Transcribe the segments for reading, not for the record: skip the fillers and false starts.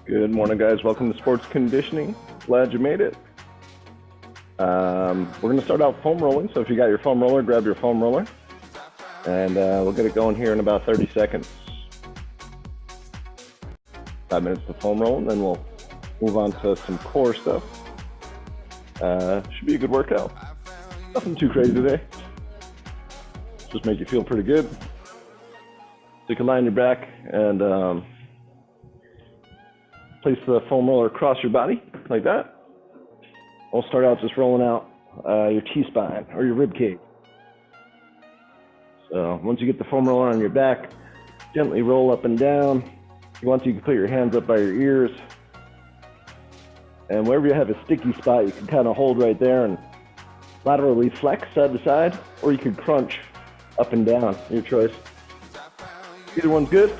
Good morning, guys. Welcome to Sports Conditioning. Glad you made it. We're going to start out foam rolling. So if you got your foam roller, grab your foam roller. And we'll get it going here in about 30 seconds. 5 minutes to foam roll, and then we'll move on to some core stuff. Should be a good workout. Nothing too crazy today. Just make you feel pretty good. So you can lie on your back and place the foam roller across your body, like that. We'll start out just rolling out your T-spine or your rib cage. So once you get the foam roller on your back, gently roll up and down. If you want to, you can put your hands up by your ears. And wherever you have a sticky spot, you can kind of hold right there and laterally flex side to side, or you could crunch up and down, your choice. Either one's good.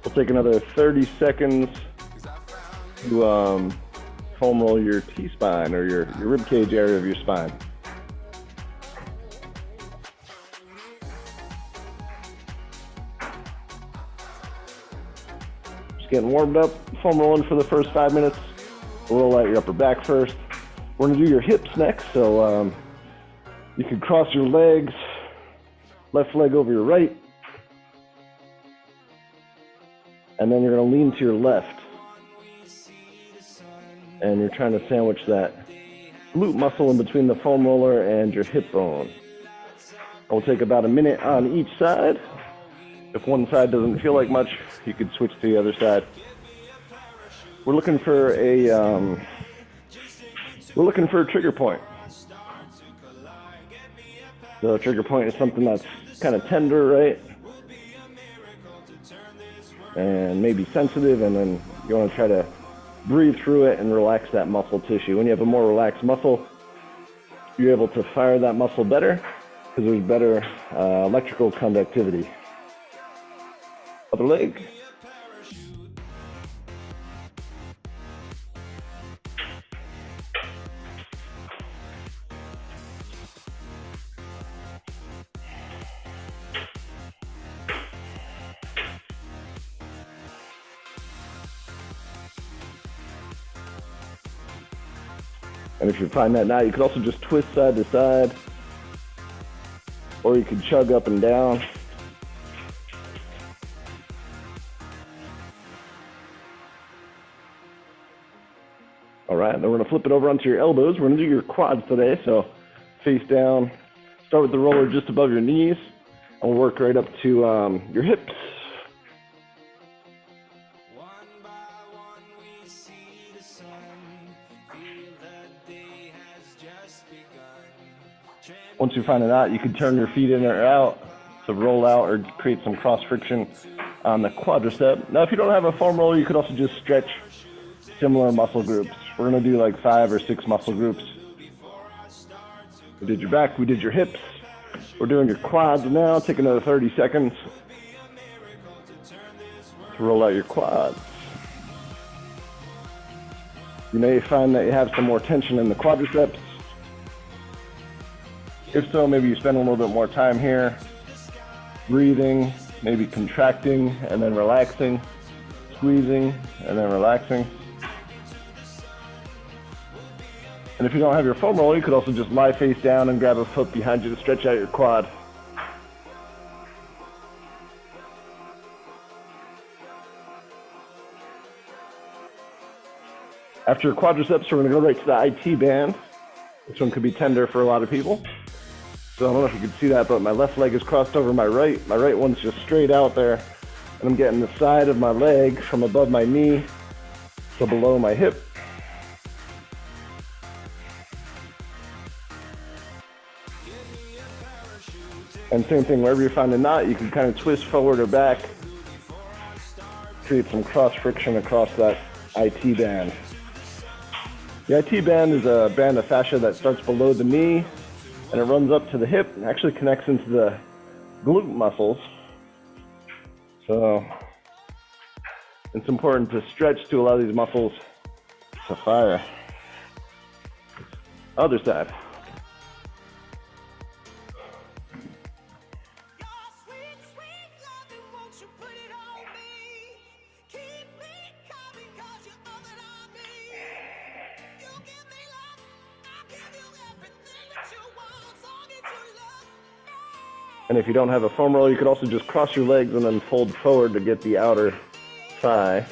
We'll take another 30 seconds to foam roll your T-spine or your rib cage area of your spine. Just getting warmed up, foam rolling for the first 5 minutes. Roll out your upper back first. We're gonna do your hips next, so you can cross your legs, left leg over your right, and then you're gonna lean to your left. And you're trying to sandwich that glute muscle in between the foam roller and your hip bone. It'll take about a minute on each side. If one side doesn't feel like much, you could switch to the other side. We're looking for a trigger point. The trigger point is something that's kind of tender, right? And maybe sensitive, and then you want to try to breathe through it and relax that muscle tissue. When you have a more relaxed muscle, you're able to fire that muscle better because there's better electrical conductivity. Other leg. And if you find that now, you could also just twist side to side, or you could chug up and down. All right, then we're gonna flip it over onto your elbows. We're gonna do your quads today, so face down. Start with the roller just above your knees, and we'll work right up to your hips. Once you find it out, you can turn your feet in or out to roll out or create some cross friction on the quadricep. Now, if you don't have a foam roller, you could also just stretch similar muscle groups. We're gonna do like 5 or 6 muscle groups. We did your back, we did your hips. We're doing your quads now. Take another 30 seconds to roll out your quads. You may find that you have some more tension in the quadriceps. If so, maybe you spend a little bit more time here, breathing, maybe contracting and then relaxing, squeezing and then relaxing. And if you don't have your foam roller, you could also just lie face down and grab a foot behind you to stretch out your quad. After your quadriceps, we're going to go right to the IT band. This one could be tender for a lot of people. So I don't know if you can see that, but my left leg is crossed over my right. My right one's just straight out there. And I'm getting the side of my leg from above my knee to below my hip. And same thing, wherever you find a knot, you can kind of twist forward or back, create some cross friction across that IT band. The IT band is a band of fascia that starts below the knee and it runs up to the hip and actually connects into the glute muscles. So it's important to stretch to allow these muscles to fire. Other side. And if you don't have a foam roller, you could also just cross your legs and then fold forward to get the outer thigh.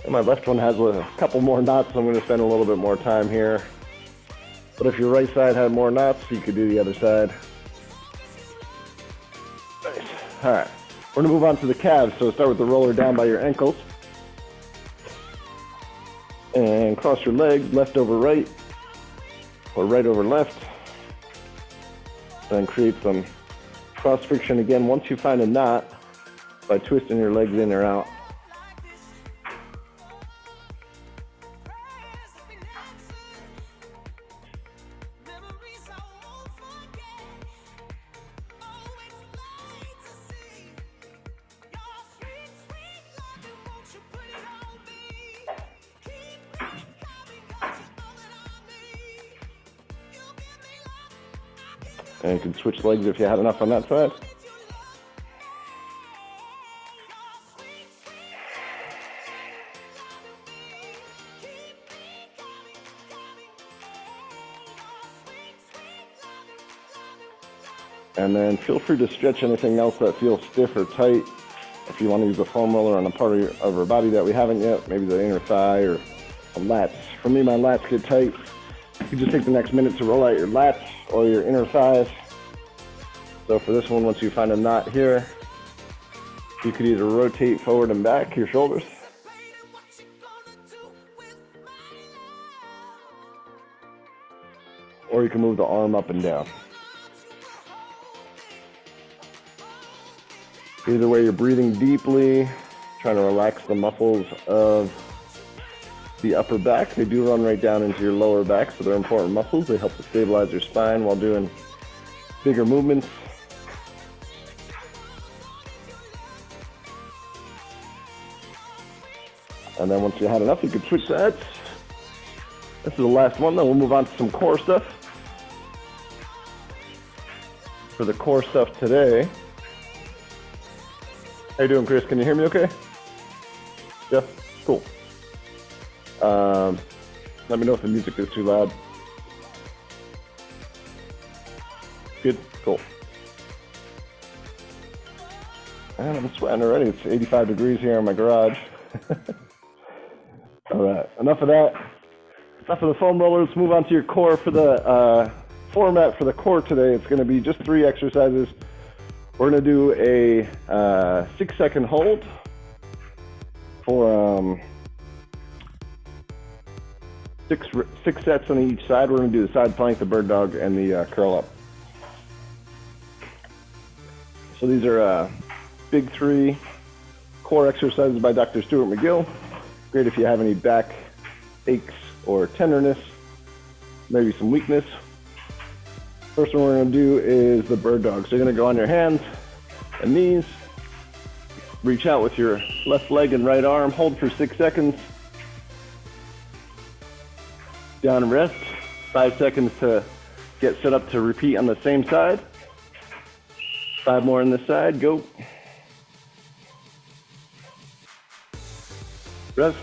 And my left one has a couple more knots, so I'm going to spend a little bit more time here. But if your right side had more knots, you could do the other side. Nice. All right. We're going to move on to the calves. So start with the roller down by your ankles. And cross your legs, left over right, or right over left. Then create some cross friction again once you find a knot by twisting your legs in or out. And you can switch legs if you had enough on that side. And then feel free to stretch anything else that feels stiff or tight. If you want to use a foam roller on a part of your body that we haven't yet, maybe the inner thigh or a lats. For me, my lats get tight. You just take the next minute to roll out your lats or your inner thighs. So for this one, once you find a knot here, you could either rotate forward and back your shoulders, or you can move the arm up and down. Either way, you're breathing deeply, trying to relax the muscles of the upper back. They do run right down into your lower back, so they're important muscles. They help to stabilize your spine while doing bigger movements. And then once you had enough, you could switch sides. This is the last one, then we'll move on to some core stuff. For the core stuff today, how you doing, Chris? Can you hear me okay? Yeah, cool. Let me know if the music is too loud. Good, cool. And I'm sweating already. It's 85 degrees here in my garage. All right, enough of that. Enough of the foam roller. Let's move on to your core. For the format for the core today, it's going to be just 3 exercises. We're going to do a 6-second hold for 6 sets on each side. We're going to do the side plank, the bird dog, and the curl up. So these are big 3 core exercises by Dr. Stuart McGill. Great if you have any back aches or tenderness, maybe some weakness. First one we're going to do is the bird dog. So you're going to go on your hands and knees, reach out with your left leg and right arm, hold for 6 seconds, down and rest, 5 seconds to get set up to repeat on the same side, 5 more on this side, go. Rest.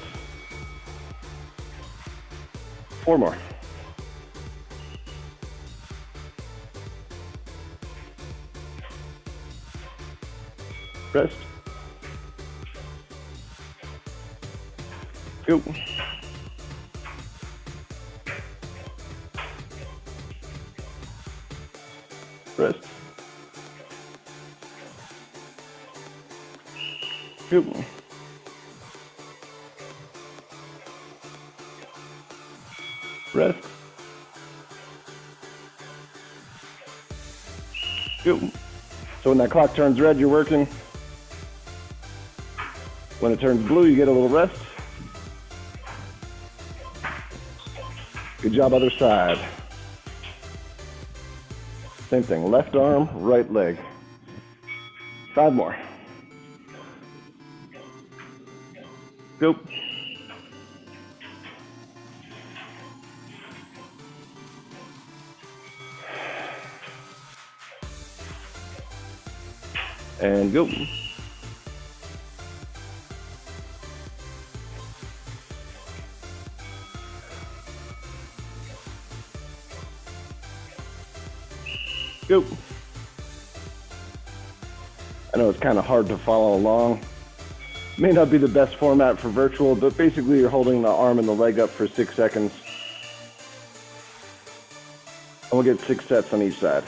4 more. Rest. Go. Rest. Go. Rest. Go. So when that clock turns red, you're working. When it turns blue, you get a little rest. Good job, other side. Same thing, left arm, right leg. 5 more. Go. And go. Go. I know it's kind of hard to follow along. May not be the best format for virtual, but basically you're holding the arm and the leg up for 6 seconds. And we'll get 6 sets on each side.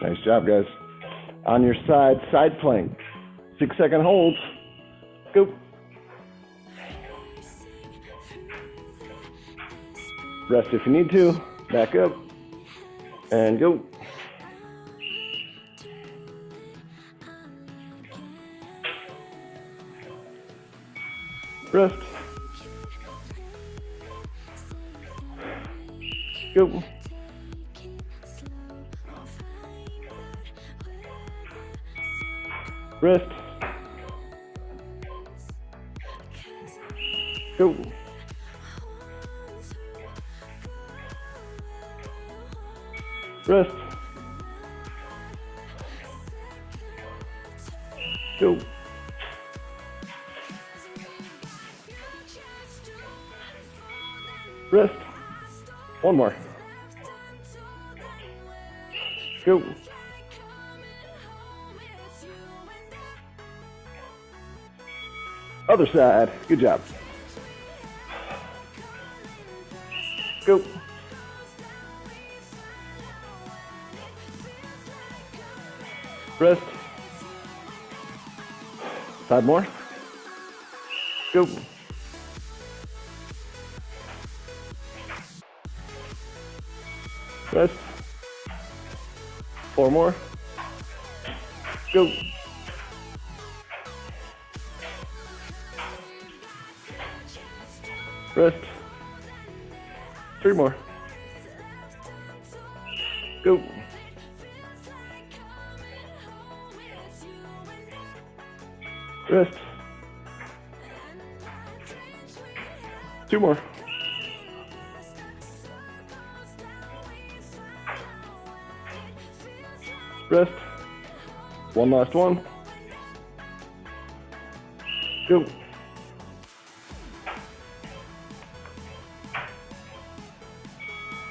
Nice job, guys. On your side, side plank. 6-second holds. Go. Rest if you need to. Back up. And go. Rest. Go. Rest. Go. Rest. Go. Rest. One more. Go. Other side. Good job. Go. Rest. 5 more. Go. Rest. 4 more. Go. Rest. 3 more. Go. Rest. 2 more. Rest. One last one. Go.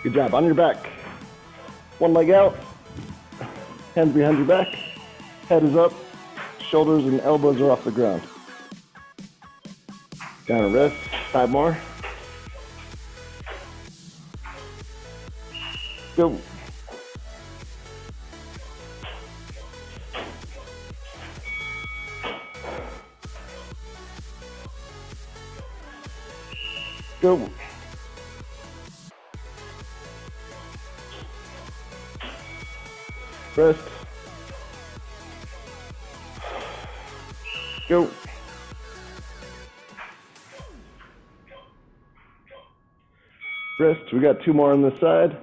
Good job. On your back. One leg out. Hands behind your back. Head is up. Shoulders and elbows are off the ground. Down and rest. 5 more. Go. Go. Rest. Go. Rest. We got 2 more on this side.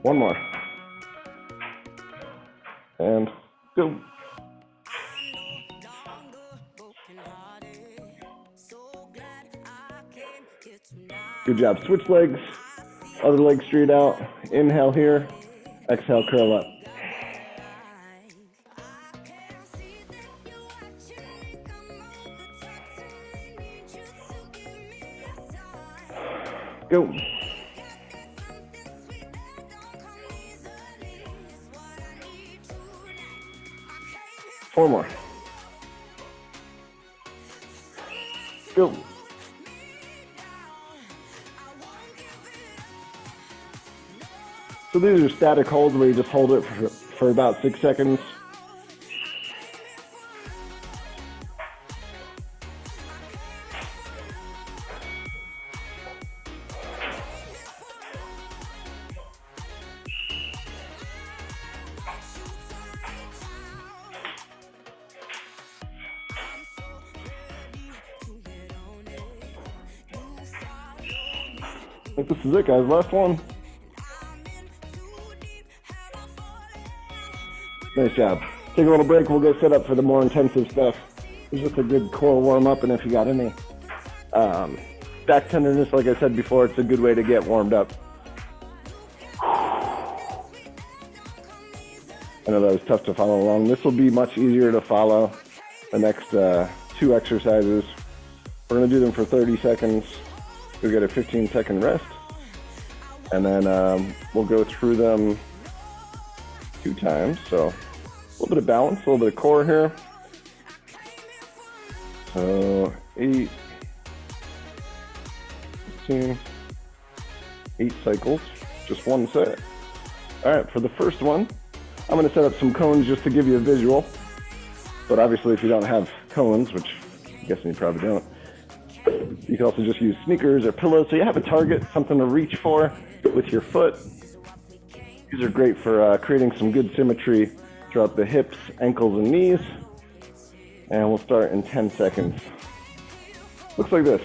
One more. And go. Good job. Switch legs. Other leg straight out. Inhale here. Exhale, curl up. Go. Four more. Go. So these are static holds where you just hold it for about 6 seconds. I think this is it, guys. Last one. Nice job. Take a little break. We'll go set up for the more intensive stuff. It's just a good core warm up, and if you got any back tenderness, like I said before, it's a good way to get warmed up. I know that was tough to follow along. This will be much easier to follow the next 2 exercises. We're going to do them for 30 seconds. We'll get a 15-second rest. And then we'll go through them 2 times. So a little bit of balance, a little bit of core here. So 8, 15, 8 cycles, just 1 set. All right, for the first one, I'm going to set up some cones just to give you a visual. But obviously, if you don't have cones, which I'm guessing you probably don't, you can also just use sneakers or pillows. So you have a target, something to reach for with your foot. These are great for creating some good symmetry throughout the hips, ankles, and knees. And we'll start in 10 seconds. Looks like this.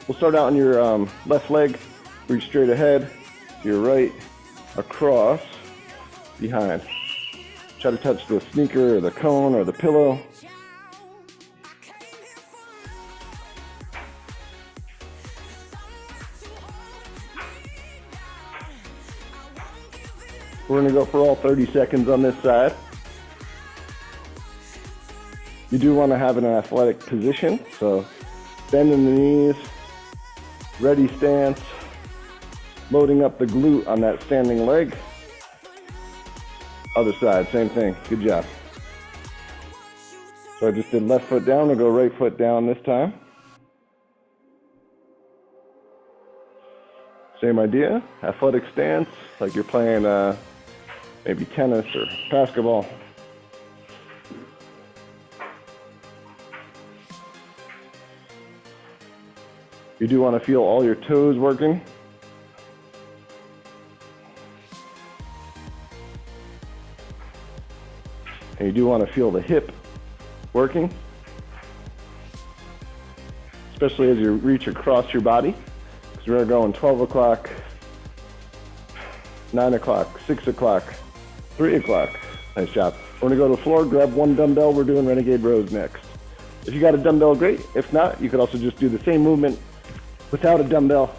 We'll start out on your left leg, reach straight ahead, to your right, across, behind. Try to touch the sneaker or the cone or the pillow. We're going to go for all 30 seconds on this side. You do want to have an athletic position, so bend in the knees, ready stance, loading up the glute on that standing leg. Other side, same thing. Good job. So I just did left foot down. We'll go right foot down this time. Same idea. Athletic stance, like you're playing maybe tennis or basketball. You do want to feel all your toes working. And you do want to feel the hip working, especially as you reach across your body. So we're going 12 o'clock, 9 o'clock, 6 o'clock, 3 o'clock. Nice job. We're going to go to the floor, grab 1 dumbbell. We're doing renegade rows next. If you got a dumbbell, great. If not, you could also just do the same movement without a dumbbell.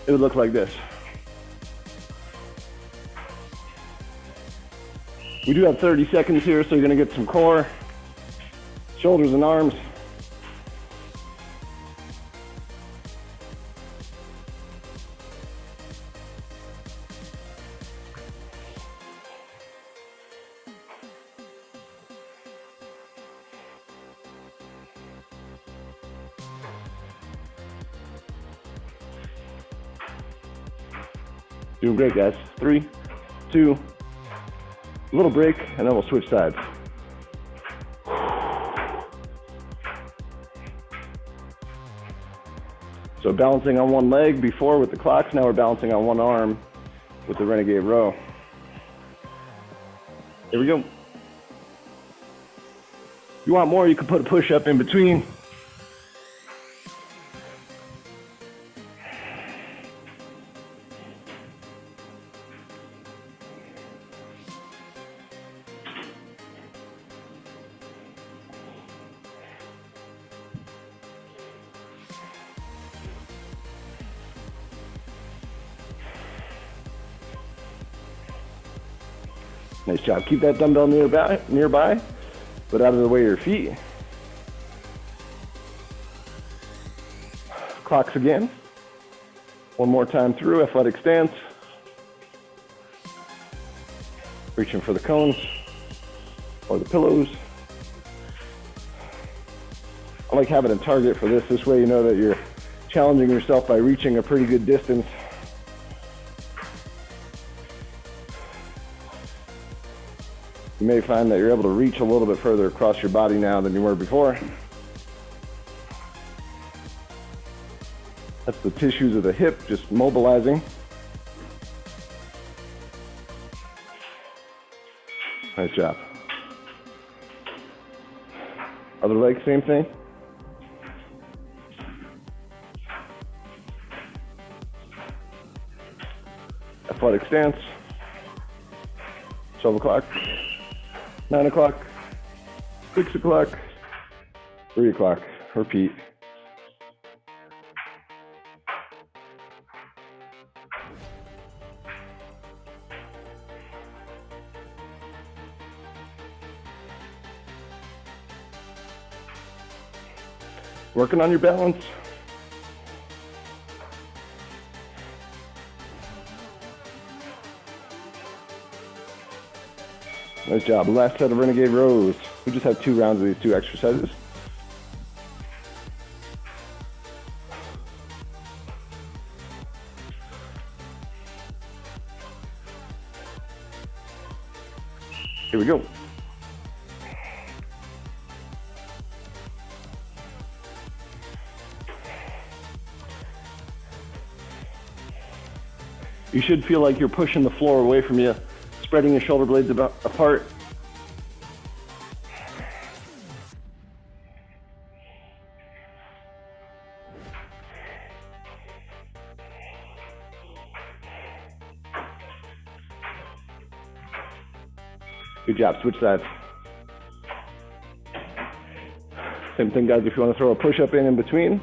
It would look like this. We do have 30 seconds here, so you're going to get some core, shoulders and arms. Doing great, guys. 3, 2, a little break, and then we'll switch sides. So balancing on one leg before with the clocks, now we're balancing on one arm with the renegade row. Here we go. If you want more, you can put a push-up in between. Nice job. Keep that dumbbell nearby, but out of the way of your feet. Clocks again. One more time through, athletic stance. Reaching for the cones or the pillows. I like having a target for this. This way you know that you're challenging yourself by reaching a pretty good distance. You may find that you're able to reach a little bit further across your body now than you were before. That's the tissues of the hip just mobilizing. Nice job. Other leg, same thing. Athletic stance. 12 o'clock. 9 o'clock, 6 o'clock, 3 o'clock. Repeat. Working on your balance. Nice job. Last set of Renegade rows. We just have 2 rounds of these 2 exercises. Here we go. You should feel like you're pushing the floor away from you, spreading your shoulder blades apart. Good job, switch sides. Same thing, guys, if you want to throw a push-up in between,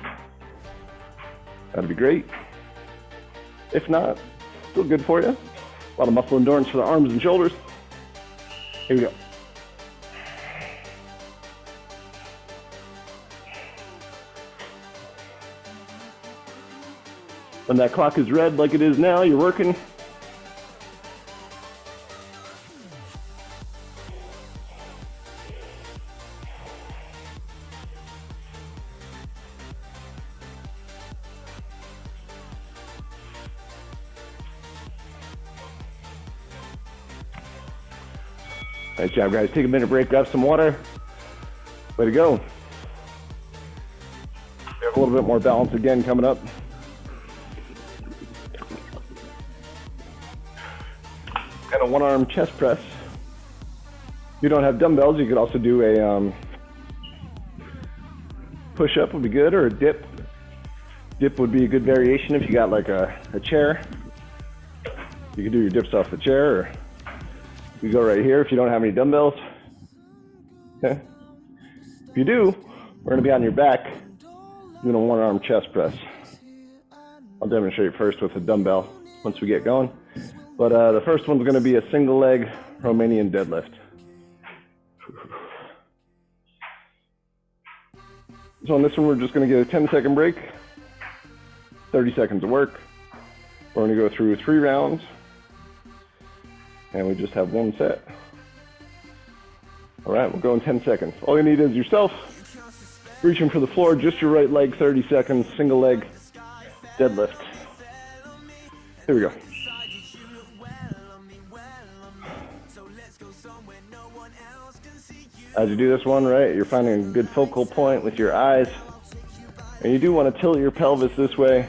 that'd be great. If not, still good for you. A lot of muscle endurance for the arms and shoulders. Here we go. When that clock is red like it is now, you're working. Nice job, guys. Take a minute break, grab some water. Way to go. We have a little bit more balance again coming up. And a 1-arm chest press. If you don't have dumbbells, you could also do a push-up would be good, or a dip. Dip would be a good variation if you got like a chair. You could do your dips off the chair, or you go right here if you don't have any dumbbells. Okay. If you do, we're gonna be on your back doing a 1-arm chest press. I'll demonstrate first with a dumbbell once we get going. But the first one's gonna be a single leg Romanian deadlift. So on this one, we're just gonna get a 10-second break, 30 seconds of work. We're gonna go through 3 rounds. And we just have 1 set. All right, we'll go in 10 seconds. All you need is yourself, reaching for the floor, just your right leg, 30 seconds, single leg deadlift. Here we go. As you do this one, right, you're finding a good focal point with your eyes. And you do want to tilt your pelvis this way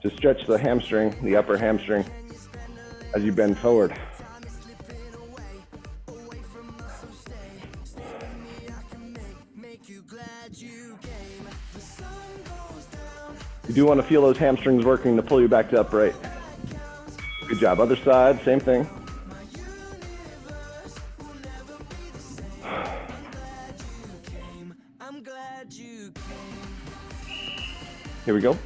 to stretch the hamstring, the upper hamstring, as you bend forward. You do want to feel those hamstrings working to pull you back to upright. Good job. Other side, same thing. Here we go.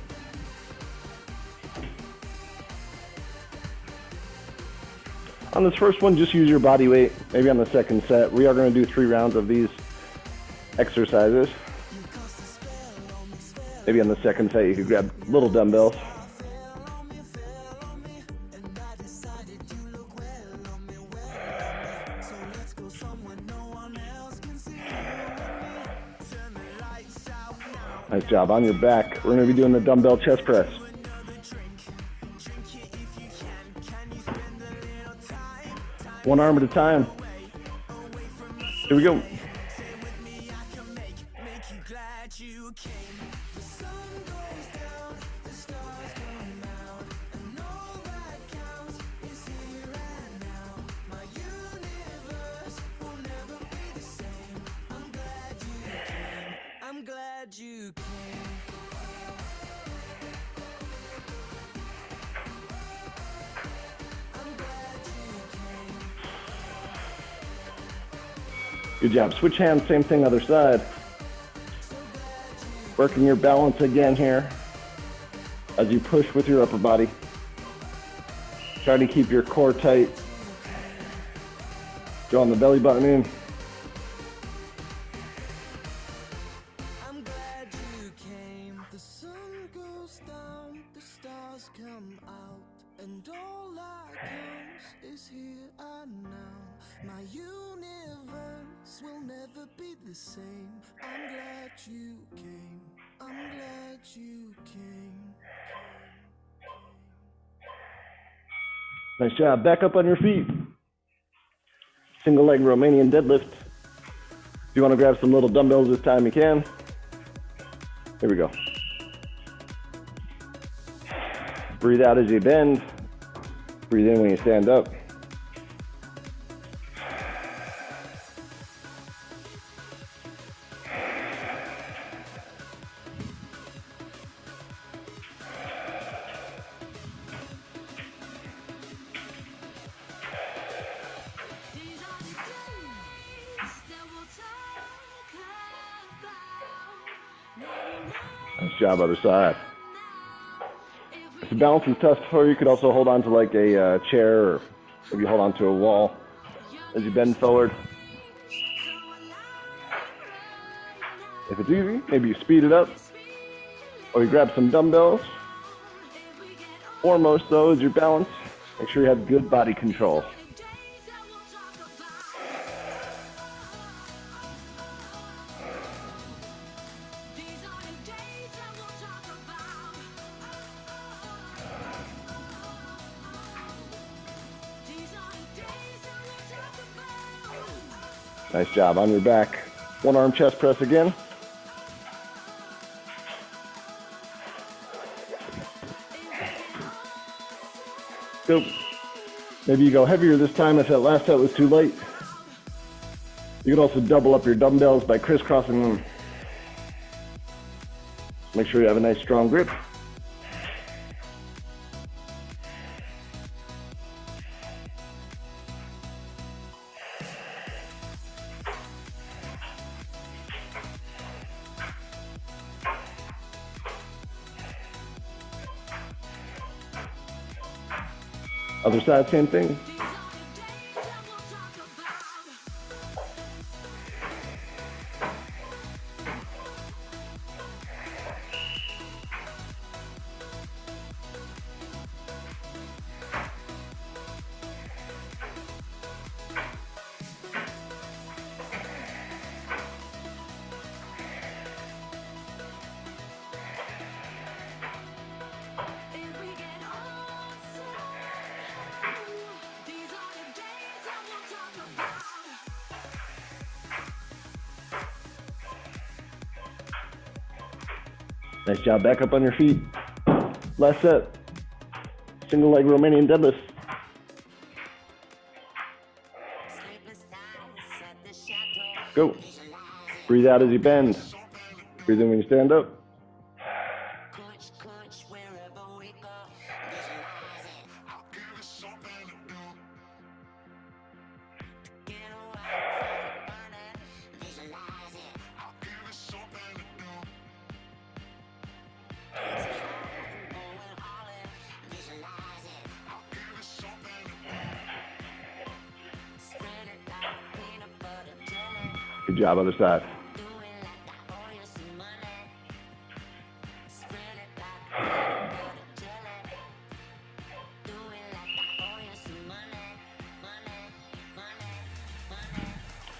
On this first one, just use your body weight. Maybe on the second set. We are going to do 3 rounds of these exercises. Maybe on the second set, you could grab little dumbbells. Nice job. On your back, we're going to be doing the dumbbell chest press. One arm at a time. Here we go. Good job. Switch hands, same thing, other side. Working your balance again here as you push with your upper body. Try to keep your core tight. Drawing the belly button in. I'm glad you came. The sun goes down, the stars come out, and all that comes is here and now. My universe will never be the same. I'm glad you came. I'm glad you came. Nice job. Back up on your feet. Single leg Romanian deadlift. If you want to grab some little dumbbells this time, you can. Here we go. Breathe out as you bend. Breathe in when you stand up. Nice job, other side. If the balance is tough for you, you could also hold on to like a chair, or maybe hold on to a wall as you bend forward. If it's easy, maybe you speed it up, or you grab some dumbbells. Foremost though is your balance. Make sure you have good body control. Nice job. On your back. One arm chest press again. Go. Maybe you go heavier this time if that last set was too light. You can also double up your dumbbells by crisscrossing them. Make sure you have a nice strong grip. Other side, same thing. Nice job. Back up on your feet. Last set. Single leg Romanian deadlift. Go. Breathe out as you bend. Breathe in when you stand up. Good job, other side.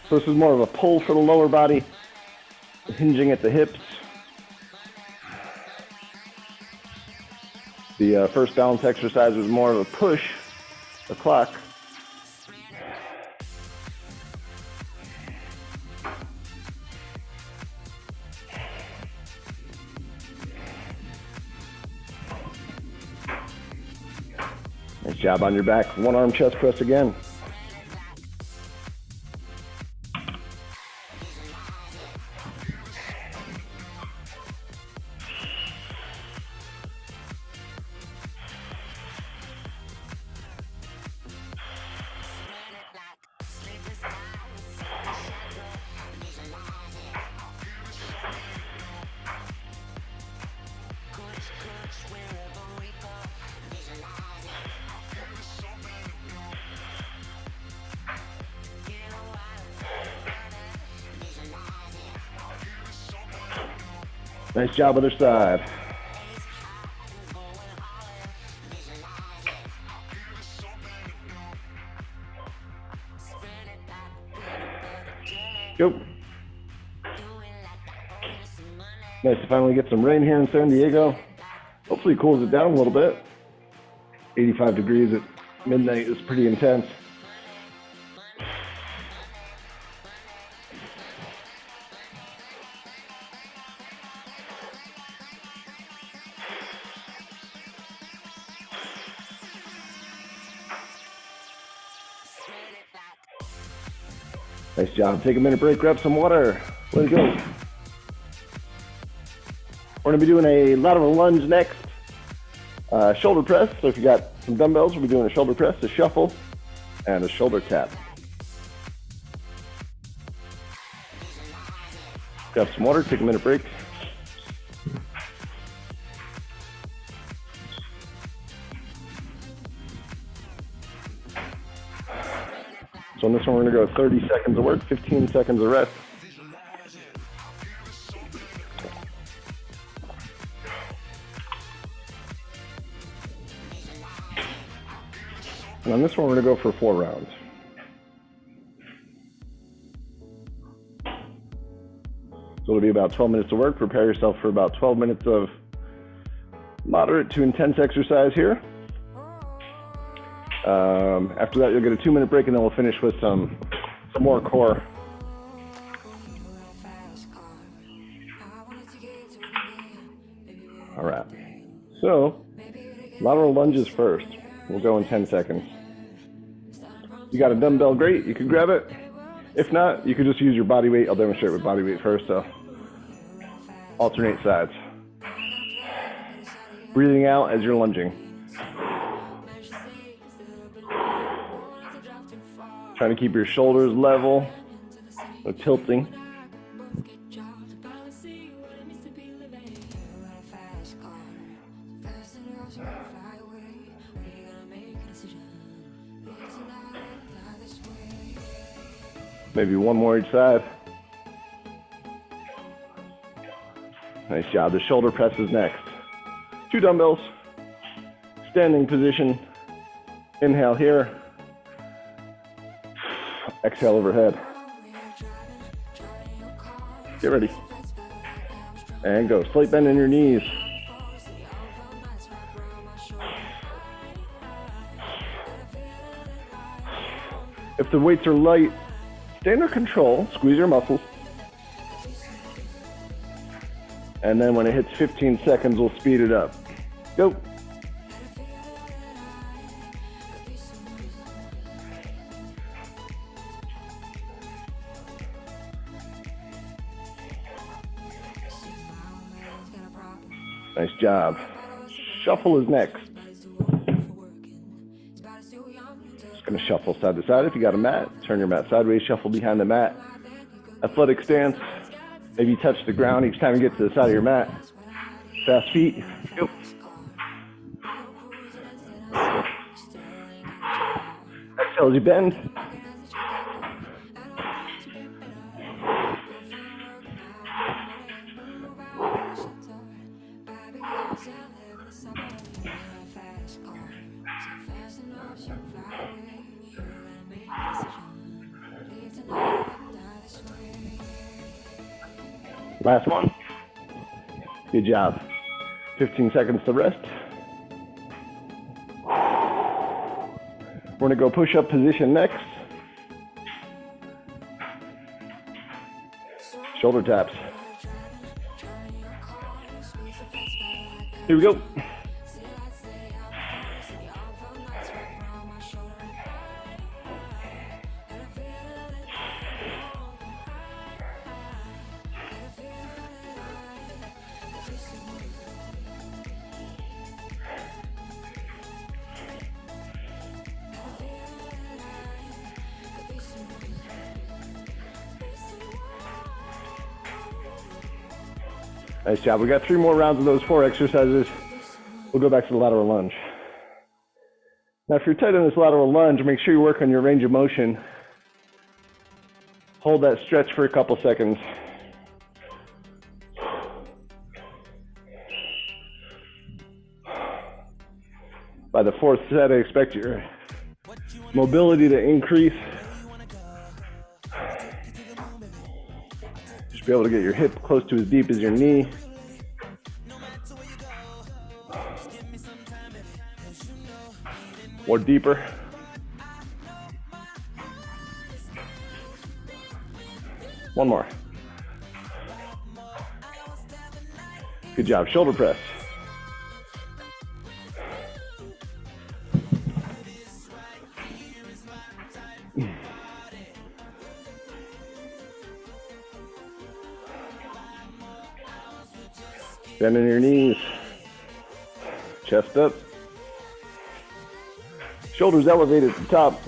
So this is more of a pull for the lower body, hinging at the hips. The first balance exercise was more of a push, the clock. Nice job on your back. One arm chest press again. Nice job other side. Go. Nice to finally get some rain here in San Diego. Hopefully it cools it down a little bit. 85 degrees at midnight is pretty intense. Nice job. Take a minute break, grab some water. Let's go. We're going to be doing a lateral lunge next. Shoulder press. So if you got some dumbbells, we'll be doing a shoulder press, a shuffle, and a shoulder tap. Grab some water, take a minute break. So on this one, we're going to go 30 seconds of work, 15 seconds of rest. And on this one, we're going to go for 4 rounds. So it'll be about 12 minutes of work. Prepare yourself for about 12 minutes of moderate to intense exercise here. After that, you'll get a 2-minute break, and then we'll finish with some more core. All right. So, lateral lunges first. We'll go in 10 seconds. You got a dumbbell, great. You can grab it. If not, you can just use your body weight. I'll demonstrate with body weight first. So, alternate sides. Breathing out as you're lunging. Trying to keep your shoulders level, no tilting. Maybe one more each side. Nice job. The shoulder press is next. 2 dumbbells, standing position. Inhale here. Exhale overhead. Get ready. And go. Slight bend in your knees. If the weights are light, stay under control. Squeeze your muscles. And then when it hits 15 seconds, we'll speed it up. Go. Nice job. Shuffle is next. Just gonna shuffle side to side. If you got a mat, turn your mat sideways, shuffle behind the mat. Athletic stance. Maybe touch the ground each time you get to the side of your mat. Fast feet. Go. Exhale as you bend. Last one. Good job. 15 seconds to rest. We're going to go push-up position next. Shoulder taps. Here we go. Nice job. We got 3 more rounds of those 4 exercises. We'll go back to the lateral lunge. Now, if you're tight on this lateral lunge, make sure you work on your range of motion. Hold that stretch for a couple seconds. By the fourth set, I expect your mobility to increase. You should be able to get your hip close to as deep as your knee. Or deeper. One more. Good job. Shoulder press. Bend in your knees. Chest up. Shoulders elevated at the top.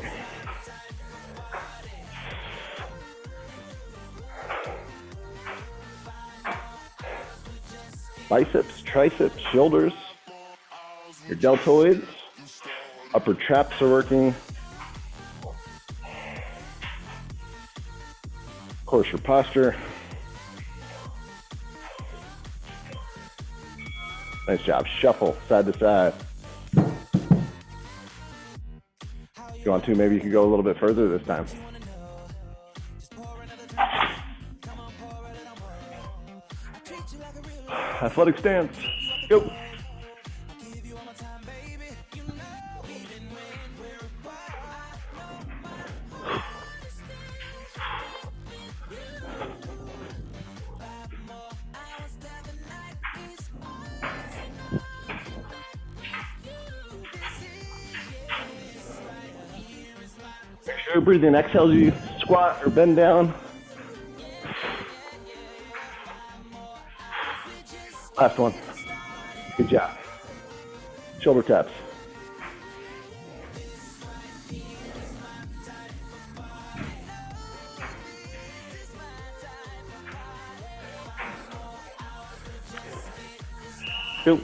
Biceps, triceps, shoulders, your deltoids, upper traps are working. Of course, your posture. Nice job. Shuffle side to side. If you want to, maybe you can go a little bit further this time. Athletic stance. Go. Make sure your breathing exhales you squat or bend down. Last one. Good job. Shoulder taps. Go.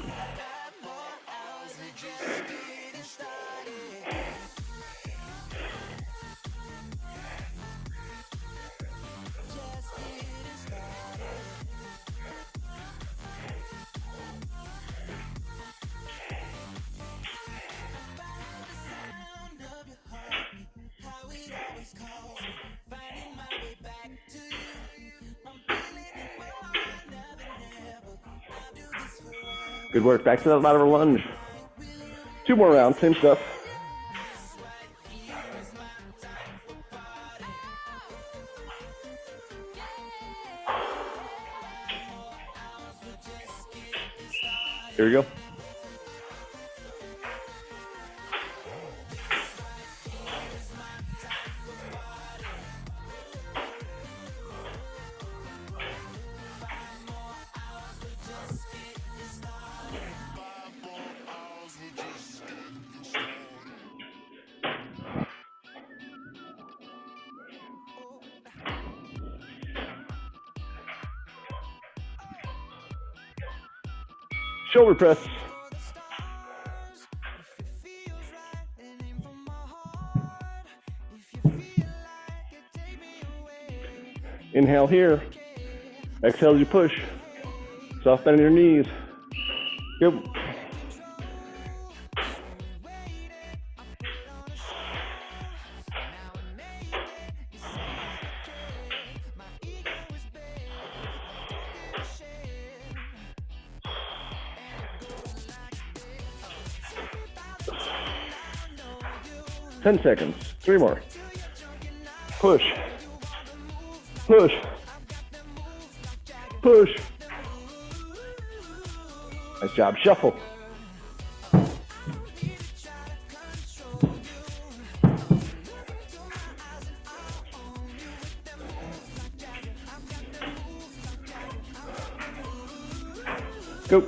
Good work. Back to that lateral lunge. 2 more rounds, same stuff. Here we go. Shoulder press. Inhale here. Exhale as you push. Soft bend in your knees. Go. Ten seconds. 3 more. Push. Push. Push. Nice job. Shuffle. Go.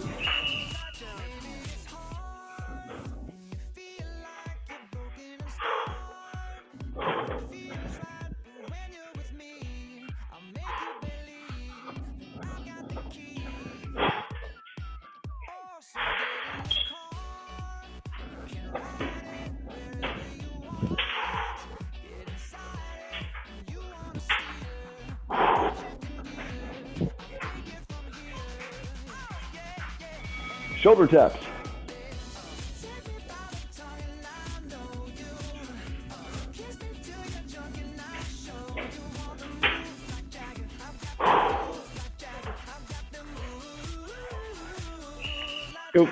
Shoulder taps. Go.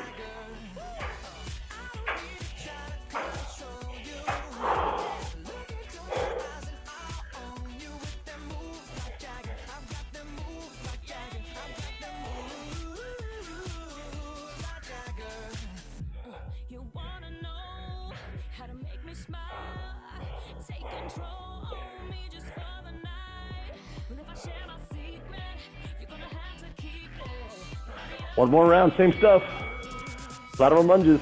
You wanna know how to make me smile? Take control on me just for the night. And if I share my secret, you're gonna have to keep it. One more round, same stuff. Lateral lunges.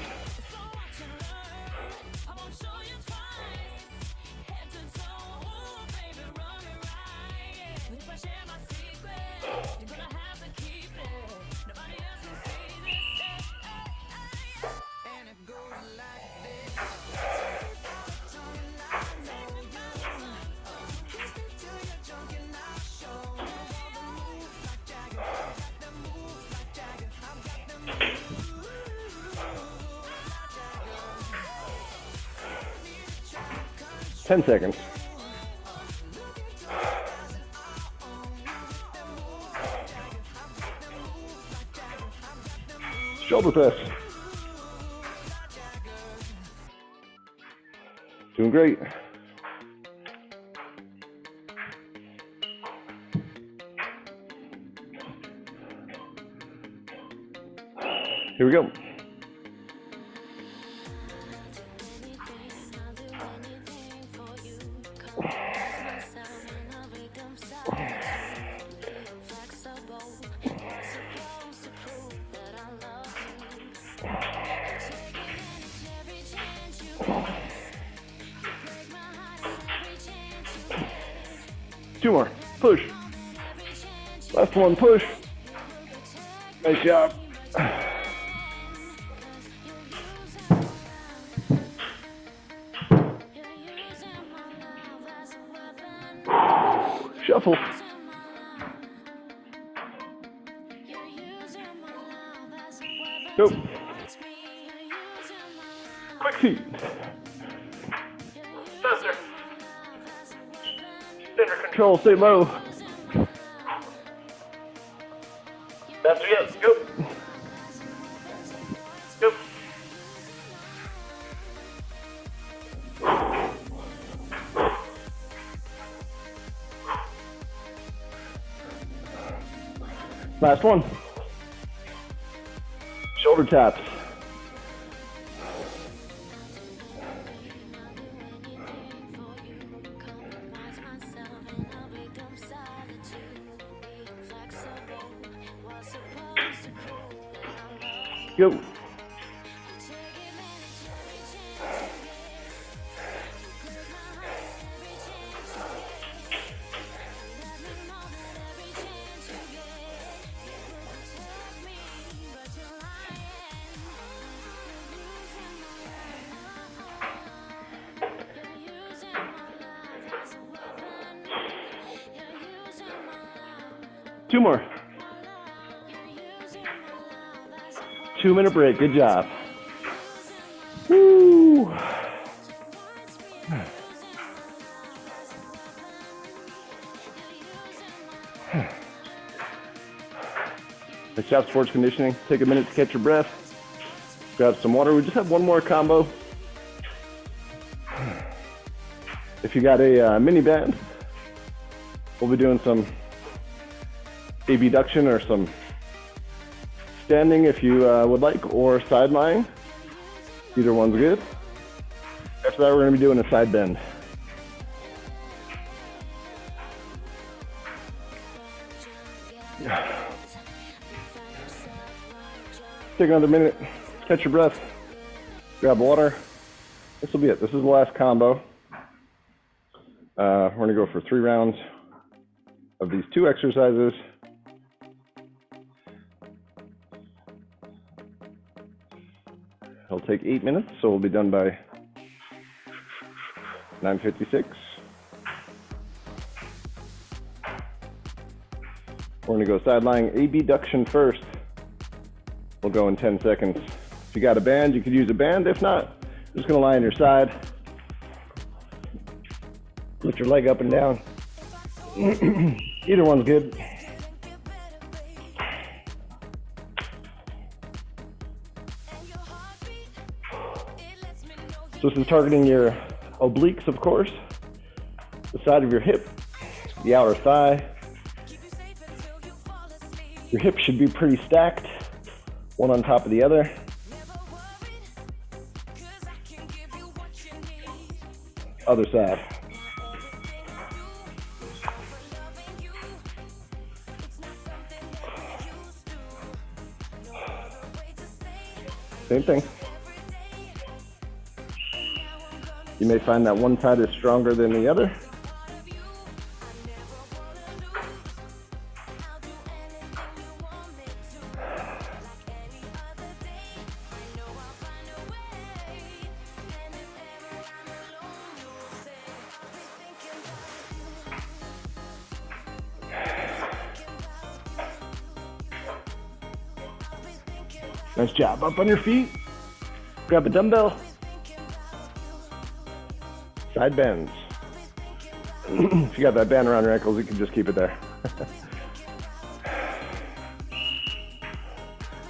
I won't show you twice. Head to toe, baby, run me right. And if I share my secret, you're gonna have to keep it. Nobody else can see this. And it goes like this. Kiss me till you're drunk and I'll show all the moves like Jagger. I've got the moves like Jagger. I've got the moves like Jagger. 10 seconds. Shoulder press. Doing great. Here we go. Two more. Push. Last one. Push. Nice job. Shuffle. Go. Quick feet. Faster. Center control, stay low. Faster, yes, go. Go. Last one. Shoulder taps. Go. Two more. 2-minute break. Good job. Woo. Nice job, sports conditioning. Take a minute to catch your breath. Grab some water. We just have one more combo. If you got a mini band, we'll be doing some abduction or some standing if you would like, or side lying. Either one's good. After that, we're going to be doing a side bend. Take another minute, catch your breath, grab water. This will be it. This is the last combo. We're going to go for 3 rounds of these 2 exercises. It'll take 8 minutes, so we'll be done by 9:56. We're going to go side lying abduction first. We'll go in 10 seconds. If you got a band, you could use a band. If not, you're just going to lie on your side. Lift your leg up and down. Either one's good. So this is targeting your obliques, of course, the side of your hip, the outer thigh. Your hips should be pretty stacked, one on top of the other. Other side. Same thing. You may find that one side is stronger than the other. Nice job. Up on your feet. Grab a dumbbell. Side bends. If you got that band around your ankles, you can just keep it there.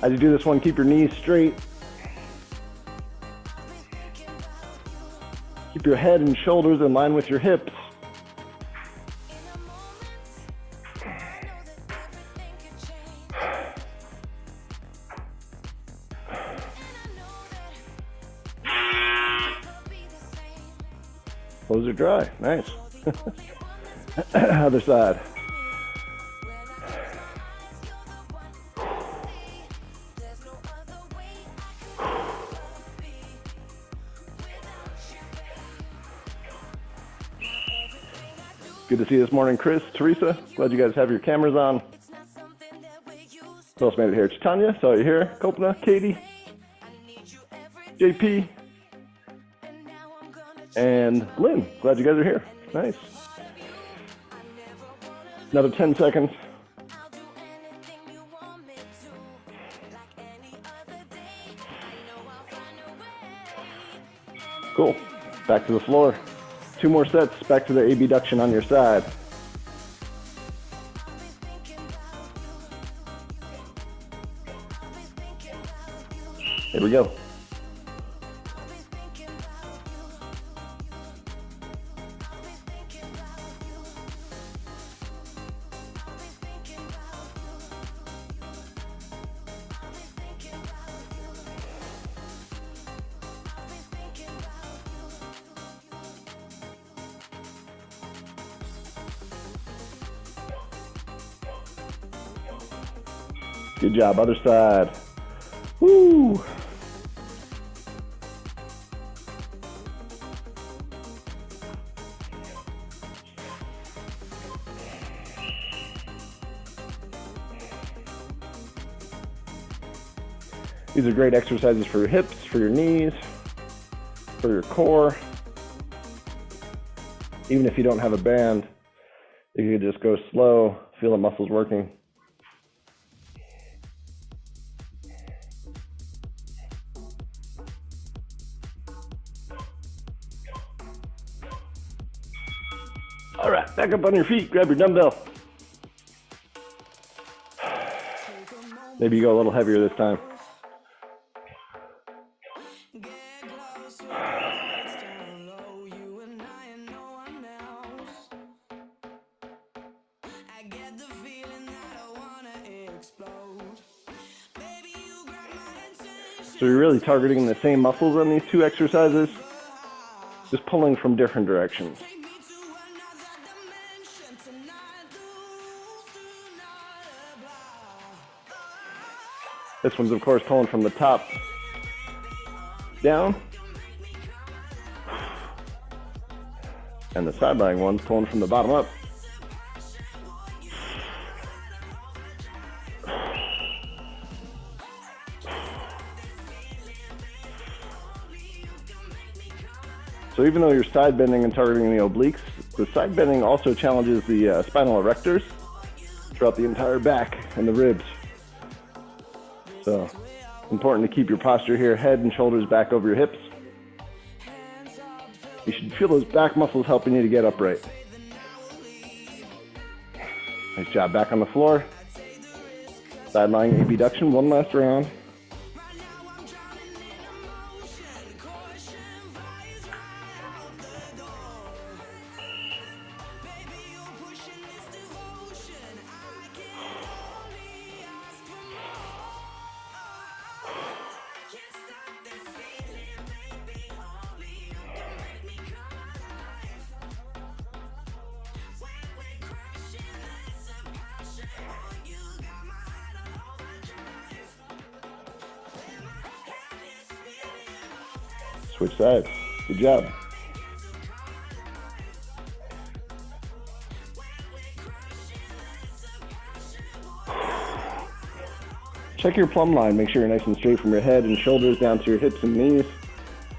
As you do this one, keep your knees straight. Keep your head and shoulders in line with your hips. Clothes are dry. Nice. Other side. Good to see you this morning, Chris, Teresa. Glad you guys have your cameras on. Who else made it here? Tanya, saw you here. Kopna, Katie, JP, and Lynn. Glad you guys are here. Nice. Another 10 seconds. Cool. Back to the floor. 2 more sets. Back to the abduction on your side. Here we go. Good job, other side. Woo! These are great exercises for your hips, for your knees, for your core. Even if you don't have a band, you can just go slow, feel the muscles working. All right, back up on your feet, grab your dumbbell. Maybe you go a little heavier this time. So you're really targeting the same muscles on these 2 exercises, just pulling from different directions. This one's, of course, pulling from the top down. And the side lying one's pulling from the bottom up. So even though you're side bending and targeting the obliques, the side bending also challenges the spinal erectors throughout the entire back and the ribs. So important to keep your posture here, head and shoulders back over your hips. You should feel those back muscles helping you to get upright. Nice job, back on the floor. Side lying abduction, one last round. Switch sides. Good job. Check your plumb line. Make sure you're nice and straight from your head and shoulders down to your hips and knees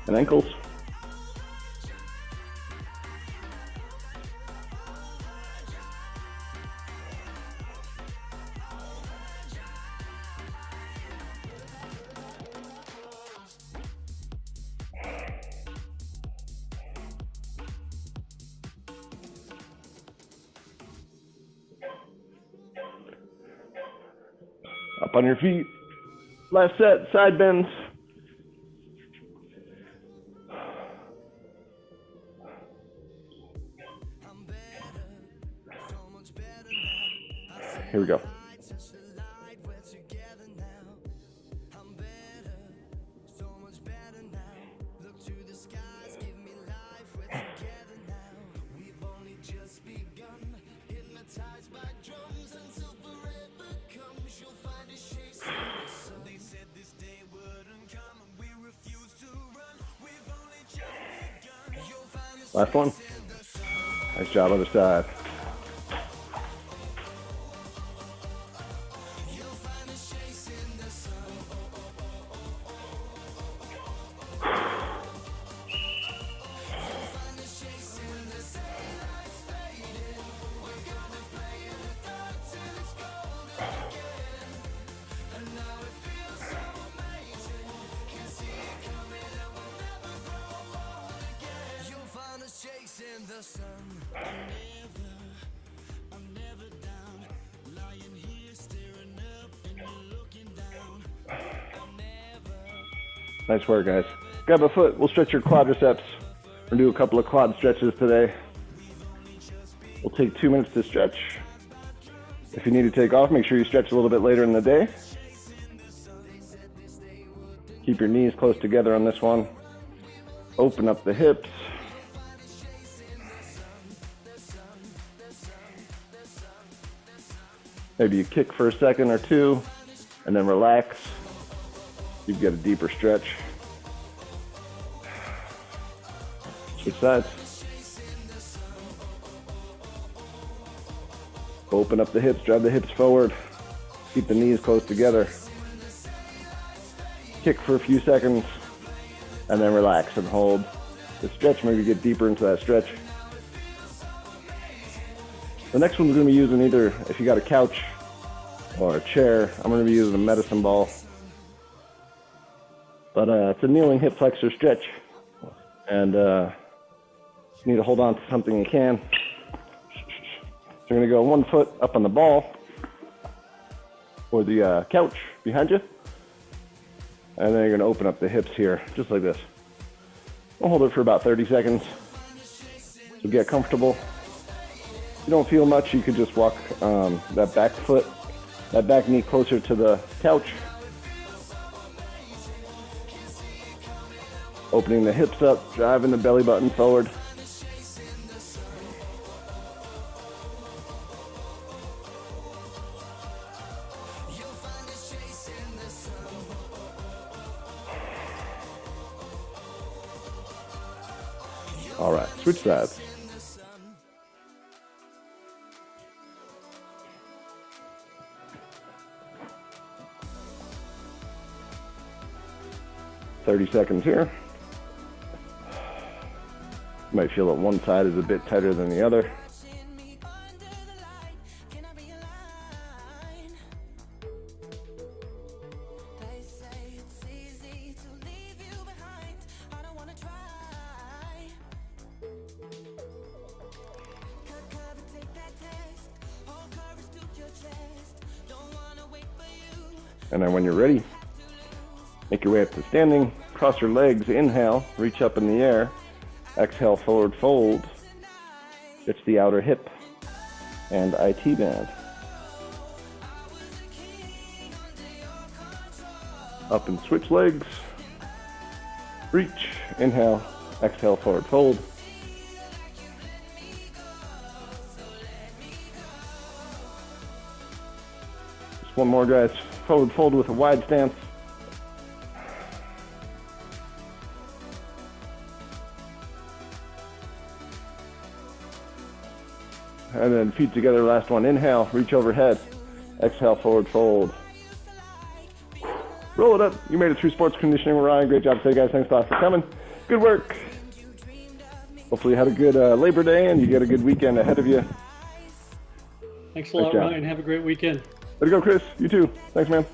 and ankles. Up on your feet. Last set, side bends. Here we go. Last one. Nice job, other side. Chasing the sun. I'm never down. Lying here staring up and you're looking down. I'm never. Nice work, guys. Grab a foot. We'll stretch your quadriceps. We'll do a couple of quad stretches today. We'll take 2 minutes to stretch. If you need to take off, make sure you stretch a little bit later in the day. Keep your knees close together on this one. Open up the hips. Maybe you kick for a second or two and then relax. You've got a deeper stretch. Switch sides. Open up the hips, drive the hips forward. Keep the knees close together. Kick for a few seconds and then relax and hold. The stretch, maybe get deeper into that stretch. The next one's going to be using either, if you got a couch or a chair, I'm going to be using a medicine ball. But it's a kneeling hip flexor stretch. And you need to hold on to something you can. So you're going to go 1 foot up on the ball or the couch behind you. And then you're going to open up the hips here, just like this. We'll hold it for about 30 seconds. So get comfortable. If you don't feel much, you could just walk that back foot, that back knee closer to the couch. Opening the hips up, driving the belly button forward. All right, switch sides. "30 seconds here. You might feel that one side is a bit tighter than the other. And then when you're ready, make your way up to standing, cross your legs, inhale, reach up in the air, exhale, forward fold, it's the outer hip and IT band. Up and switch legs, reach, inhale, exhale, forward fold. Just one more, guys. Forward fold with a wide stance. And then feet together, last one. Inhale, reach overhead. Exhale, forward fold. Roll it up. You made it through sports conditioning with Ryan. Great job today, guys. Thanks a lot for coming. Good work. Hopefully you had a good Labor Day and you get a good weekend ahead of you. Thanks a lot, Ryan. Have a great weekend. Way to go, Chris. You too. Thanks, man.